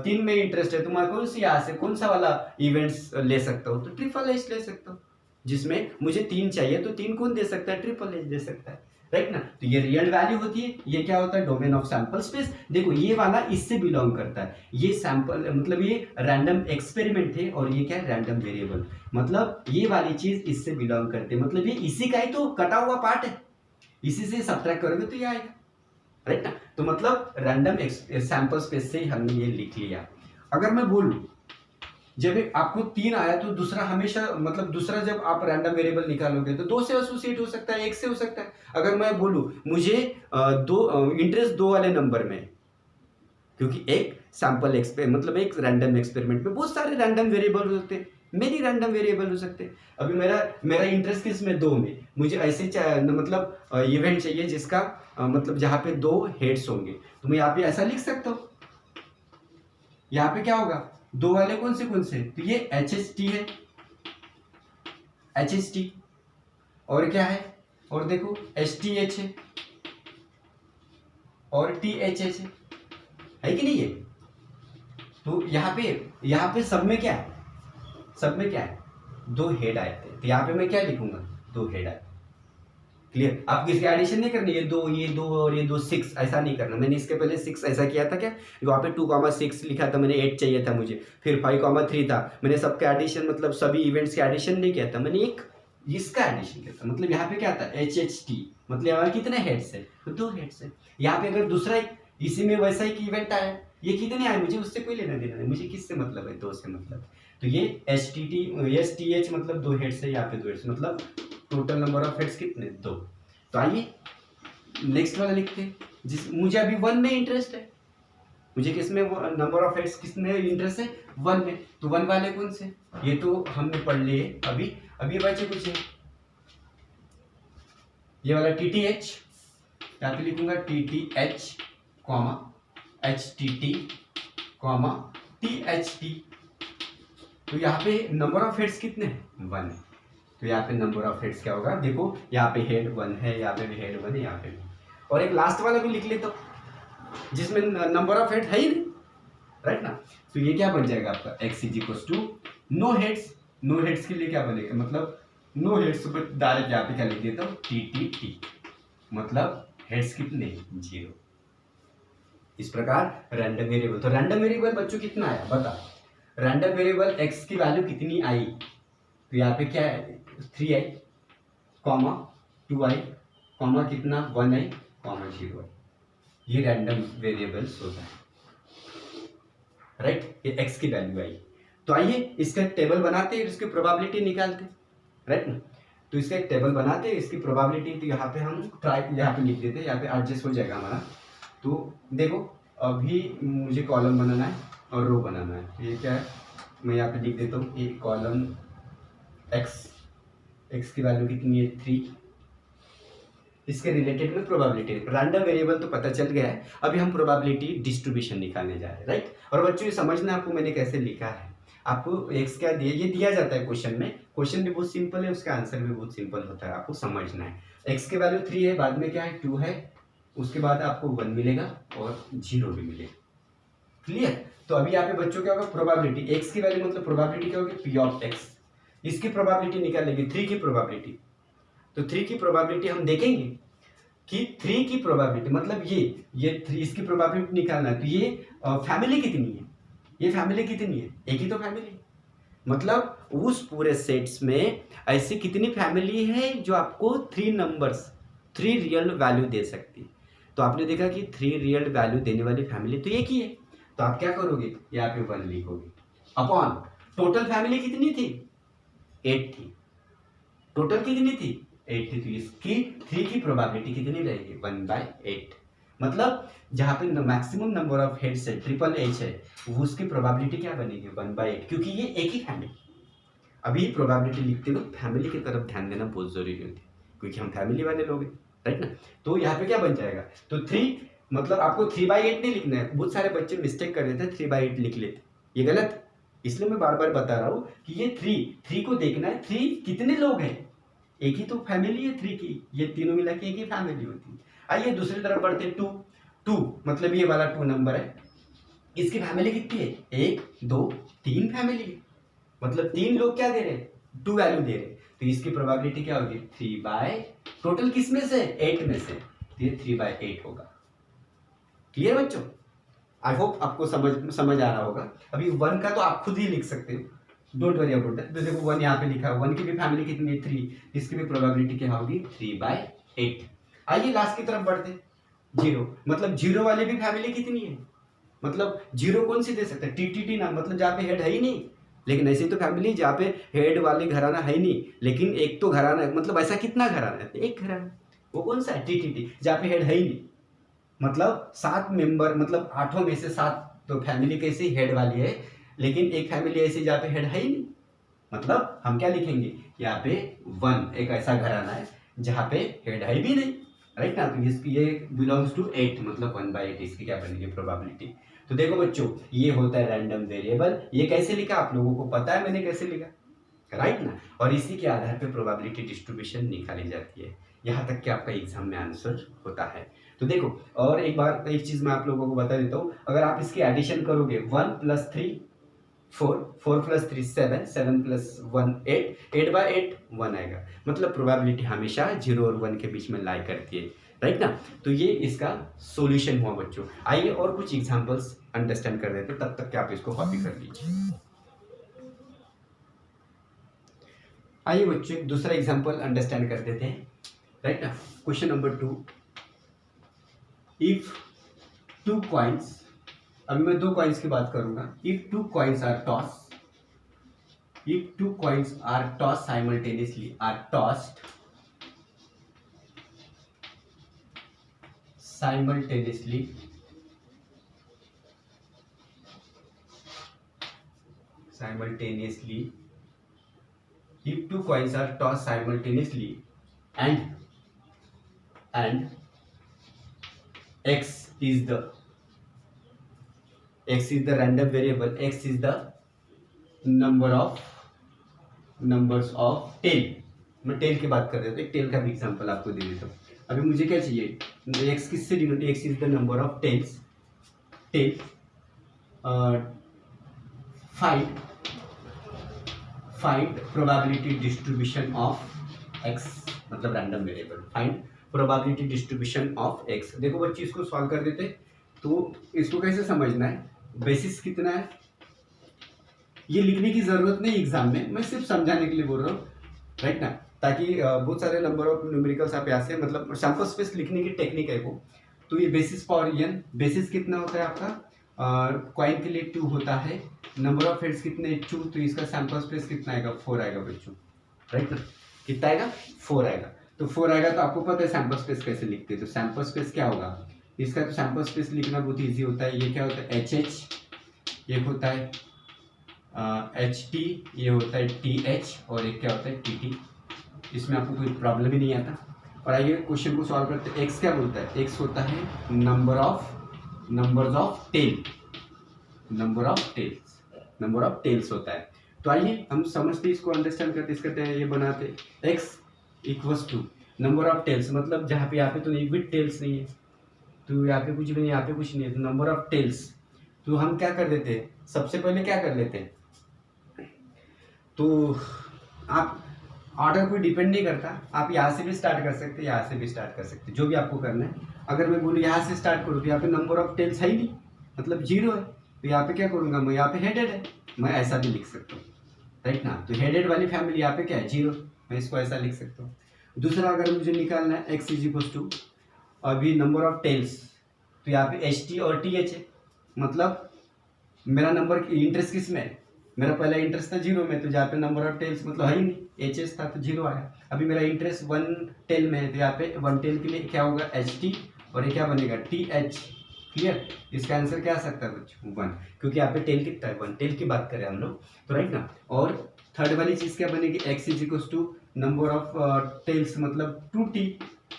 3 में इंटरेस्ट है तो मैं कौन सी यहाँ से कौन सा वाला इवेंट्स ले सकता हूँ, तो ट्रिपल एच ले सकता हूँ। जिसमें मुझे 3 चाहिए तो 3 कौन दे सकता है, ट्रिपल एच दे सकता है, राइट ना। तो ये रियल वैल्यू होती है, ये क्या होता है, डोमेन ऑफ सैंपल स्पेस। देखो ये वाला इससे बिलोंग करता है, ये सैंपल मतलब ये रैंडम एक्सपेरिमेंट है, और ये क्या है रैंडम वेरिएबल, मतलब ये वाली चीज इससे बिलोंग करते हैं, मतलब ये इसी का ही तो कटा हुआ पार्ट है, इसी से सब्ट्रैक्ट करोगे तो ये आएगा, राइट ना। तो मतलब रैंडम सैंपल स्पेस से हमने ये लिख लिया। अगर मैं बोलूं जब आपको 3 आया तो दूसरा हमेशा मतलब दूसरा जब आप रैंडम वेरिएबल निकालोगे तो 2 से एसोसिएट हो सकता है, 1 से हो सकता है। अगर मैं बोलूं मुझे इंटरेस्ट 2 वाले नंबर में, क्योंकि एक सैंपल मतलब एक रैंडम एक्सपेरिमेंट में बहुत सारे रैंडम वेरिएबल होते हैं, मेरी रैंडम वेरिएबल हो सकते हैं। अभी मेरा इंटरेस्ट किस में 2 में, मुझे ऐसे मतलब इवेंट चाहिए जिसका मतलब जहाँ पे 2 हेड्स होंगे, तो मैं यहाँ पे ऐसा लिख सकता हूँ। यहाँ पे क्या होगा, 2 वाले कौन से, तो ये HHT है, HHT, और क्या है, और देखो HTH है, और THH है कि नहीं है। तो यहाँ पे सब में क्या है, सब में क्या है 2 हेड आए थे, तो यहाँ पे मैं क्या लिखूंगा 2 हेड आए। क्लियर, आपको इसकी एडिशन नहीं करनी, ये 2 और ये 2 6 ऐसा नहीं करना। मैंने इसके पहले 6 ऐसा किया था क्या, वहाँ पे 2,6 लिखा था मैंने, 8 चाहिए था मुझे, फिर 5,3 था, मैंने सबका एडिशन मतलब सभी इवेंट्स का एडिशन नहीं किया था, मैंने एक इसका एडिशन किया था। मतलब यहाँ पे क्या था HHT, मतलब यहाँ कितने हेड्स है, तो 2 हेड्स है। यहाँ पे अगर दूसरा इसी में वैसा एक इवेंट आया, ये कितने आए, मुझे उससे कोई लेना देना नहीं, मुझे किससे मतलब है, 2 से मतलब। तो ये STH मतलब 2 हेड्स है, यहाँ पे 2 हेड्स, मतलब टोटल नंबर ऑफ हेड्स कितने 2। तो आइए नेक्स्ट वाला लिखते हैं, जिस मुझे अभी 1 में इंटरेस्ट है, मुझे किसमें नंबर ऑफ हेड्स किसमें इंटरेस्ट है 1 में। तो 1 वाले कौन से, ये तो हमने पढ़ लिए अभी बचे कुछ है, ये वाला TTH, यहाँ पे लिखूंगा TTH comma HTT comma THT। तो यहाँ पे नंबर ऑफ हेड्स कितने हैं 1 है, तो यहाँ पे नंबर ऑफ हेड्स क्या होगा, देखो यहाँ पे हेड 1 है, यहाँ पे भी हेड 1 है, यहाँ पे भी, और एक लास्ट वाला भी लिख लेता हूँ जिसमें नंबर ऑफ हेड है ही नहीं, राइट ना। तो ये क्या बन जाएगा आपका x is equal to no heads. No heads के लिए क्या बनेगा, मतलब नो हेड्स पर डायरेक्ट यहाँ पे क्या लिख देता हूँ TTT, मतलब हेड्स कितने 0। इस प्रकार रैंडम वेरिएबल, तो रैंडम वेरिएबल बच्चों कितना आया बता, रैंडम वेरिएबल x की वैल्यू कितनी आई, तो यहाँ पे क्या है 3i कॉमा 2i कॉमा कितना 1i कॉमा 0i, ये रैंडम वेरिएबल्स होता है, राइट। ये x की वैल्यू आई। तो आइए इसका टेबल बनाते हैं, इसकी प्रोबेबिलिटी निकालते हैं, राइट ना। तो इसका एक टेबल बनाते हैं, इसकी प्रोबेबिलिटी, तो यहाँ पे हम यहाँ पे लिख देते हैं, यहाँ पे एडजस्ट हो जाएगा हमारा। तो देखो अभी मुझे कॉलम बनाना है और रो बनाना है, तो ये क्या है, मैं यहाँ पे लिख देता हूँ एक कॉलम x की वैल्यू कितनी है 3, इसके रिलेटेड में प्रोबेबिलिटी, रैंडम वेरिएबल तो पता चल गया है, अभी हम प्रोबेबिलिटी डिस्ट्रीब्यूशन निकालने जा रहे हैं, राइट। और बच्चों ये समझना आपको मैंने कैसे लिखा है, आपको x क्या दिया, ये दिया जाता है क्वेश्चन में, क्वेश्चन भी बहुत सिंपल है, उसका आंसर भी बहुत सिंपल होता है, आपको समझना है। x की वैल्यू 3 है, बाद में क्या है 2 है, उसके बाद आपको 1 मिलेगा और 0 भी मिलेगा, क्लियर। तो अभी यहाँ पे बच्चों क्या होगा, प्रोबेबिलिटी x की वैल्यू मतलब प्रोबेबिलिटी क्या होगी p ऑफ x, इसकी प्रोबेबिलिटी निकालेंगे 3 की प्रोबेबिलिटी। तो 3 की प्रोबेबिलिटी हम देखेंगे कि 3 की प्रोबेबिलिटी मतलब ये 3 इसकी प्रोबेबिलिटी निकालना है, तो ये फैमिली कितनी है, ये फैमिली कितनी है, एक ही तो फैमिली, मतलब उस पूरे सेट्स में ऐसी कितनी फैमिली है जो आपको 3 नंबर्स 3 रियल वैल्यू दे सकती है। तो आपने देखा कि 3 रियल वैल्यू देने वाली फैमिली तो एक ही है, तो आप क्या करोगे, यहाँ पे 1 लिखोगे अपॉन टोटल फैमिली कितनी थी, 8 थी। टोटल कितनी थी, 8 थी। तो इसकी 3 की प्रोबेबिलिटी कितनी रहेगी, 1/8। मतलब जहाँ पे मैक्सिमम नंबर ऑफ हेड्स है, ट्रिपल एच है, वो उसकी प्रोबेबिलिटी क्या बनेगी, 1/8, क्योंकि ये एक ही फैमिली। अभी प्रोबेबिलिटी लिखते वक्त फैमिली की तरफ ध्यान देना बहुत जरूरी होती है, क्योंकि हम फैमिली वाले लोग हैं, राइट ना। तो यहाँ पे क्या बन जाएगा, तो 3 मतलब आपको 3/8 नहीं लिखना है। बहुत सारे बच्चे मिस्टेक कर देते हैं, 3/8 लिख लेते, ये गलत। इसलिए मैं बार बार बता रहा हूँ कि ये 3 को देखना है, 3 कितने लोग हैं, एक ही तो फैमिली है 3 की, ये तीनों मिला के एक ही फैमिली होती है। आइए दूसरी तरफ बढ़ते हैं, 2 मतलब ये वाला 2 नंबर है, इसकी फैमिली कितनी है, 1 2 3 फैमिली है। मतलब 3 लोग क्या दे रहे हैं, 2 वैल्यू दे रहे हैं। तो इसकी प्रोबेबिलिटी क्या होगी, 3 टोटल किस में से, 8 में से, तो ये 3/8 होगा। क्लियर बच्चों, आई होप आपको समझ आ रहा होगा। अभी 1 का तो आप खुद ही लिख सकते हो, डोंट वरी अबाउट दैट। तो देखो 1 यहाँ पे लिखा है, 1 की भी फैमिली कितनी है, 3, इसकी भी प्रोबेबिलिटी क्या होगी, 3/8। आइए लास्ट की तरफ बढ़ते, 0 मतलब 0 वाली भी फैमिली कितनी है, मतलब 0 कौन सी दे सकते हैं, टीटीटी ना, मतलब जहाँ पे हेड है ही नहीं। लेकिन ऐसी तो फैमिली जहाँ पे हेड वाली घराना है ही नहीं, लेकिन एक तो घराना है, मतलब ऐसा कितना घराना है, एक घराना, वो कौन सा है, टीटीटी, जहाँ पे हेड है ही नहीं। मतलब 7 मेंबर, मतलब 8 में से 7 तो फैमिली कैसी हेड वाली है, लेकिन एक फैमिली ऐसी जहाँ पे हेड है ही नहीं। मतलब हम क्या लिखेंगे, यहाँ पे 1 एक ऐसा घराना है जहाँ पे हेड है भी नहीं, राइट ना। तो इसकी ये बिलोंग्स टू 8, मतलब 1/8 इसकी क्या बनेगी प्रोबेबिलिटी। तो देखो बच्चों, ये होता है रैंडम वेरिएबल। ये कैसे लिखा आप लोगों को पता है मैंने कैसे लिखा, राइट ना। और इसी के आधार पे प्रोबेबिलिटी डिस्ट्रीब्यूशन निकाली जाती है, यहाँ तक कि आपका एग्जाम में आंसर होता है। तो देखो, और एक चीज मैं आप लोगों को बता देता हूँ, अगर आप इसकी एडिशन करोगे, 1 + 3 4, 4 + 3 7, 7 + 1 8, 8/8 1 आएगा। मतलब प्रोबेबिलिटी हमेशा 0 और 1 के बीच में लाई करती है, राइट ना। तो ये इसका सॉल्यूशन हुआ बच्चों। आइए और कुछ एग्जांपल्स अंडरस्टैंड कर देते, तब तक कि आप इसको कॉपी कर लीजिए। आइए बच्चों एक दूसरा एग्जांपल अंडरस्टैंड कर देते हैं, राइट ना। क्वेश्चन नंबर 2, इफ 2 कॉइन्स, अभी मैं 2 कॉइन्स की बात करूंगा। If 2 coins are toss, if 2 coins are tossed simultaneously, if 2 coins are tossed simultaneously and x is the random variable, x is the numbers of tail. मैं tail की बात कर रहा था, एक टेल का भी एग्जांपल आपको दे देता हूँ। अभी मुझे क्या चाहिए, x किससे denote, x is the number of tails, find probability distribution of x, मतलब random variable, find probability distribution of x। देखो बच्चे इसको सॉल्व कर देते, तो इसको कैसे समझना है, बेसिस कितना है, ये लिखने की जरूरत नहीं एग्जाम में, मैं सिर्फ समझाने के लिए बोल रहा हूँ, राइट ना। ताकि बहुत सारे नंबर ऑफ न्यूमेरिकल्स आप यहाँ से, मतलब सैंपल स्पेस लिखने की टेक्निक है वो। तो ये बेसिस पावर n, बेसिस कितना होता है आपका, कॉइन के लिए 2 होता है, नंबर ऑफ हेड्स कितने 2, तो इसका सैंपल स्पेस कितना आएगा, 4 आएगा बच्चों, राइट ना। कितना आएगा, 4 आएगा। तो 4 आएगा, तो आपको पता है सैंपल स्पेस कैसे लिखते हैं। तो सैंपल स्पेस क्या होगा, इसका तो सैंपल स्पेस लिखना बहुत ईजी होता है। ये क्या होता है, HH, ये होता है HT, ये होता है TH, और एक क्या होता है TT। इसमें आपको कोई प्रॉब्लम ही नहीं आता। और आइए क्वेश्चन को सॉल्व करते हैं। x क्या बोलता है, x होता है नंबर्स ऑफ टेल्स होता है। तो आइए हम समझते इसको, अंडरस्टैंड करते हैं, ये बनाते x = नंबर ऑफ टेल्स, मतलब जहाँ पे यहाँ पे तो एक भी टेल्स नहीं है, तो यहाँ पे कुछ भी नहीं, यहाँ पे कुछ नहीं है, तो नंबर ऑफ टेल्स। तो हम क्या कर देते हैं, सबसे पहले क्या कर लेते हैं, तो आप ऑर्डर कोई डिपेंड नहीं करता, आप यहाँ से भी स्टार्ट कर सकते हैं, यहाँ से भी स्टार्ट कर सकते हैं, जो भी आपको करना है। अगर मैं बोलूँ यहाँ से स्टार्ट करूँ, तो यहाँ पे नंबर ऑफ टेल्स है ही नहीं, मतलब 0 है, तो यहाँ पे क्या करूँगा मैं, यहाँ पे हेडेड है, मैं ऐसा भी लिख सकता हूँ, राइट ना। तो हेडेड वाली फैमिली यहाँ पे क्या है, 0, मैं इसको ऐसा लिख सकता हूँ। दूसरा, अगर मुझे निकालना है x = अभी नंबर ऑफ टेल्स, तो यहाँ पे HT और TH है, मतलब मेरा नंबर इंटरेस्ट किस में है, मेरा पहला इंटरेस्ट था 0 में, तो जहाँ पे नंबर ऑफ टेल्स मतलब है ही नहीं, एच था तो 0 आया। अभी मेरा इंटरेस्ट 1 टेल में है, तो यहाँ पे 1 टेल के लिए क्या होगा HT, और ये क्या बनेगा TH। क्लियर, इसका आंसर क्या आ सकता है बच्चों 1, क्योंकि यहाँ पे टेल कितना है 1 टेल की बात करें हम लोग, तो राइट ना। और थर्ड वाली चीज़ क्या बनेगी, x is equal to number of tails मतलब 2t,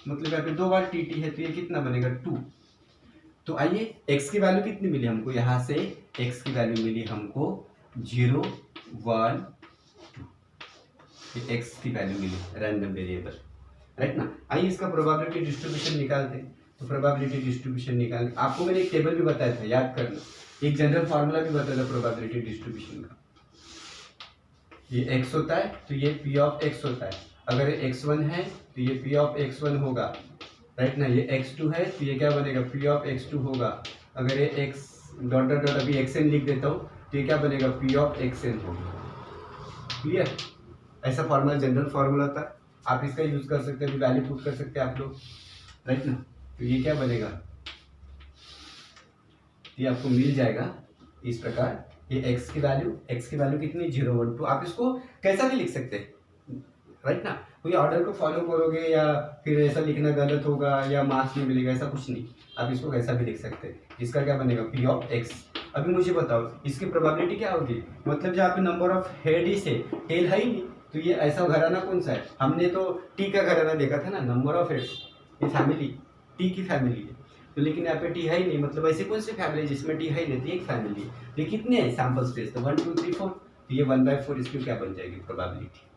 मतलब यहाँ पे 2 बार TT है, तो ये कितना बनेगा 2। तो आइए x की वैल्यू कितनी मिली हमको, यहाँ से x की वैल्यू मिली हमको 0 1 2, ये x की वैल्यू मिली रैंडम वेरिएबल, राइट ना। आइए इसका प्रोबेबिलिटी डिस्ट्रीब्यूशन निकालते हैं। तो प्रोबेबिलिटी डिस्ट्रीब्यूशन निकाल, आपको मैंने एक टेबल भी बताया था, याद करना, एक जनरल फार्मूला भी बताया था प्रोबेबिलिटी डिस्ट्रीब्यूशन का। ये x होता है तो ये p ऑफ x होता है, अगर ये x1 है तो ये p ऑफ x1 होगा, राइट ना। ये x2 है तो ये क्या बनेगा p ऑफ x2 होगा, अगर ये x डॉट डॉट डॉट अभी xn लिख देता हूँ तो ये क्या बनेगा p ऑफ xn होगा। क्लियर, ऐसा फार्मूला जनरल फार्मूला था, आप इसका यूज कर सकते हैं, वैल्यू पुट कर सकते हैं आप लोग, राइट ना। तो ये क्या बनेगा, ये आपको मिल जाएगा इस प्रकार, ये x की वैल्यू कितनी 0 1 2, आप इसको कैसा भी लिख सकते हैं, राइट ना। कोई ऑर्डर को फॉलो करोगे या फिर ऐसा लिखना गलत होगा या मार्क्स नहीं मिलेगा, ऐसा कुछ नहीं, आप इसको कैसा भी लिख सकते हैं। इसका क्या बनेगा p ऑफ x। अभी मुझे बताओ इसकी प्रोबेबिलिटी क्या होगी, मतलब जहाँ पे नंबर ऑफ हेड ही से टेल है ही नहीं, तो ये ऐसा घराना कौन सा है, हमने तो टी का घराना देखा था ना, नंबर ऑफ हेड्स, ये फैमिली टी की फैमिली है, तो लेकिन यहाँ पे टी है ही नहीं, मतलब ऐसी कौन सी फैमिली जिसमें टी है ही नहीं, एक फैमिली है। ये कितने हैं सैम्पल स्पेस, तो 1 2 3 4, तो ये 1/4 इसकी क्या बन जाएगी प्रोबेबिलिटी,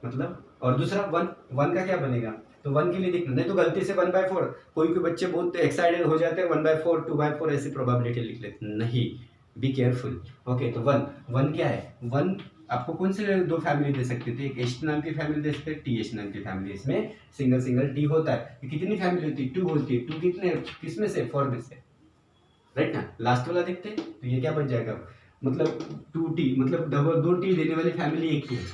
मतलब। और दूसरा 1 का क्या बनेगा, तो 1 के लिए देखना, नहीं तो गलती से 1/4, कोई बच्चे बहुत एक्साइटेड हो जाते हैं 1/4 2/4 ऐसी प्रोबेबिलिटी लिख लेते, नहीं, बी केयरफुल। ओके, तो 1 क्या है, 1 आपको कौन से दो फैमिली दे सकते थे, एक एच नाम की फैमिली दे सकते हैं, टी एच नाम की फैमिली, इसमें सिंगल सिंगल टी होता है, कितनी फैमिली होती है 2 होती है, 2 कितने किसमें से 4 में से, राइट ना। लास्ट वाला देखते हैं, तो ये क्या बन जाएगा, मतलब 2t, मतलब डबल 2t देने वाली फैमिली एक ही है,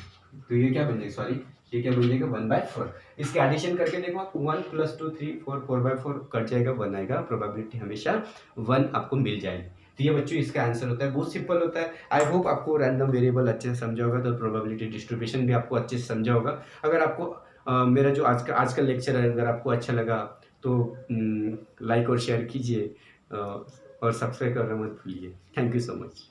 तो ये क्या बन जाएगा, सॉरी ये क्या बन जाएगा 1/4। इसके एडिशन करके देखो आप, 1 + 2 3 4 4/4 कट जाएगा, 1 आएगा, प्रोबेबिलिटी हमेशा 1 आपको मिल जाएगी। तो ये बच्चों इसका आंसर होता है, बहुत सिंपल होता है। आई होप आपको रैंडम वेरिएबल अच्छे से समझा होगा, तो प्रोबेबिलिटी डिस्ट्रीब्यूशन भी आपको अच्छे से समझा होगा। अगर आपको मेरा जो आज का लेक्चर है अगर आपको अच्छा लगा तो लाइक और शेयर कीजिए, और सब्सक्राइब करना मत भूलिए। Thank you so much.